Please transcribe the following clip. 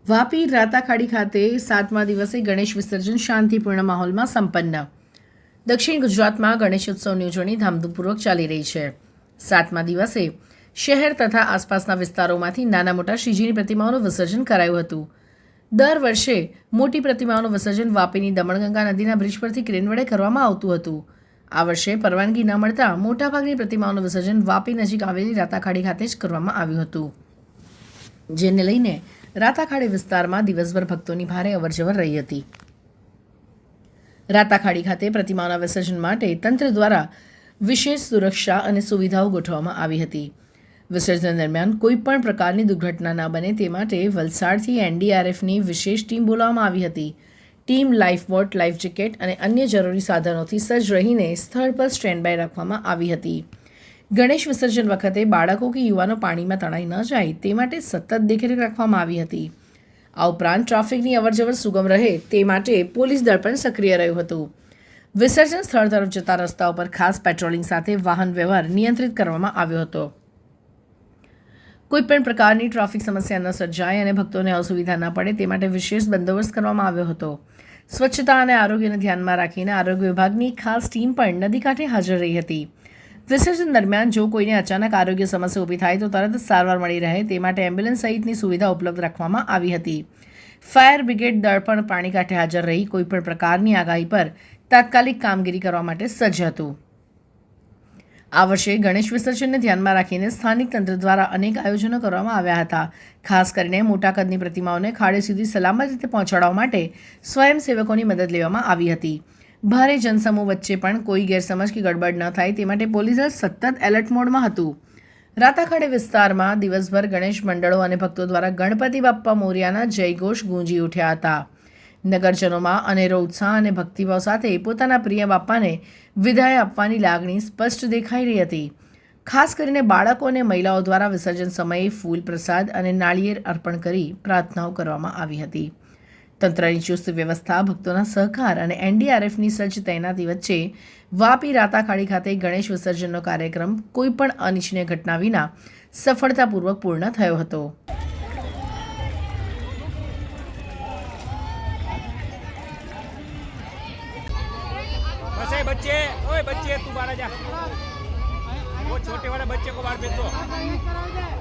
વાપી રાતાખાડી ખાતે 7મા દિવસે ગણેશ વિસર્જન શાંતિપૂર્ણ માહોલમાં સંપન્ન. દક્ષિણ ગુજરાતમાં ગણેશોત્સવની ઉજવણી ધામધૂમપૂર્વક ચાલી રહી છે. 7મા દિવસે શહેર તથા આસપાસના વિસ્તારોમાંથી નાના મોટા શ્રીજીની પ્રતિમાઓનું વિસર્જન કરાયું હતું. દર વર્ષે મોટી પ્રતિમાઓનું વિસર્જન વાપીની દમણગંગા નદીના બ્રિજ પરથી ક્રેન વડે કરવામાં આવતું હતું. આ વર્ષે પરવાનગી ન મળતા મોટાભાગની પ્રતિમાઓનું વિસર્જન વાપી નજીક આવેલી રાતાખાડી ખાતે જ કરવામાં આવ્યું હતું, જેને લઈને રાતાખાડી વિસ્તારમાં દિવસભર ભક્તોની ભારે અવરજવર રહી હતી. રાતાખાડી ખાતે પ્રતિમાઓના વિસર્જન માટે તંત્ર દ્વારા વિશેષ સુરક્ષા અને સુવિધાઓ ગોઠવવામાં આવી હતી. વિસર્જન દરમિયાન કોઈપણ પ્રકારની દુર્ઘટના ન બને તે માટે વલસાડથી એનડીઆરએફની વિશેષ ટીમ બોલાવવામાં આવી હતી. Team life boat, life jacket અને અન્ય જરૂરી સાધનોથી સજ્જ રહીને સ્થળ પર સ્ટેન્ડ બાય રાખવામાં આવી હતી. ગણેશ વિસર્જન વખતે બાળકો કે યુવાનો પાણીમાં તણાઈ ન જાય તે માટે સતત દેખરેખ રાખવામાં આવી હતી. આ ઉપરાંત ટ્રાફિકની અવરજવર સુગમ રહે તે માટે પોલીસ દળ પણ સક્રિય રહ્યું હતું. વિસર્જન સ્થળ તરફ જતા રસ્તાઓ પર ખાસ પેટ્રોલિંગ સાથે વાહન વ્યવહાર નિયંત્રિત કરવામાં આવ્યો હતો. કોઈપણ પ્રકારની ટ્રાફિક સમસ્યા ન સર્જાય અને ભક્તોને અસુવિધા ન પડે તે માટે વિશેષ બંદોબસ્ત કરવામાં આવ્યો હતો. સ્વચ્છતા અને આરોગ્યને ધ્યાનમાં રાખીને આરોગ્ય વિભાગની ખાસ ટીમ પણ નદી કાંઠે હાજર રહી હતી. વિસર્જન દરમિયાન જો કોઈને અચાનક આરોગ્ય સમસ્યા ઊભી થાય તો તરત જ સારવાર મળી રહે તે માટે એમ્બ્યુલન્સ સહિતની સુવિધા ઉપલબ્ધ રાખવામાં આવી હતી. ફાયર બ્રિગેડ દળ પણ પાણી કાંઠે હાજર રહી કોઈપણ પ્રકારની આગાહી પર તાત્કાલિક કામગીરી કરવા માટે સજ્જ હતું. આ વર્ષે ગણેશ વિસર્જનને ધ્યાનમાં રાખીને સ્થાનિક તંત્ર દ્વારા અનેક આયોજનો કરવામાં આવ્યા હતા. ખાસ કરીને મોટા કદની પ્રતિમાઓને ખાડે સુધી સલામત રીતે પહોંચાડવા માટે સ્વયંસેવકોની મદદ લેવામાં આવી હતી. ભારે જનસમૂહ વચ્ચે પણ કોઈ ગેરસમજ કે ગડબડ ન થાય તે માટે પોલીસ દળ સતત એલર્ટ મોડમાં હતું. રાતાખાડી વિસ્તારમાં દિવસભર ગણેશ મંડળો અને ભક્તો દ્વારા ગણપતિ બાપ્પા મોર્યાના જયઘોષ ગુંજી ઉઠ્યા હતા. નગરજનોમાં અનેરો ઉત્સાહ અને ભક્તિભાવ સાથે પોતાના પ્રિય બાપ્પાને વિદાય આપવાની લાગણી સ્પષ્ટ દેખાઈ રહી હતી. ખાસ કરીને બાળકો અને મહિલાઓ દ્વારા વિસર્જન સમયે ફૂલ, પ્રસાદ અને નાળિયેર અર્પણ કરી પ્રાર્થનાઓ કરવામાં આવી હતી. તંત્રની ચુસ્ત વ્યવસ્થા, ભક્તોના સહકાર અને એનડીઆરએફની સજ્જ તૈનાતી વચ્ચે વાપી રાતાખાડી ખાતે ગણેશ વિસર્જનનો કાર્યક્રમ કોઈપણ અનિચ્છનીય ઘટના વિના સફળતાપૂર્વક પૂર્ણ થયો હતો. बच्चे, ओए बच्चे तू बाहर जा, वो छोटे वाले बच्चे को बाहर भेज दो.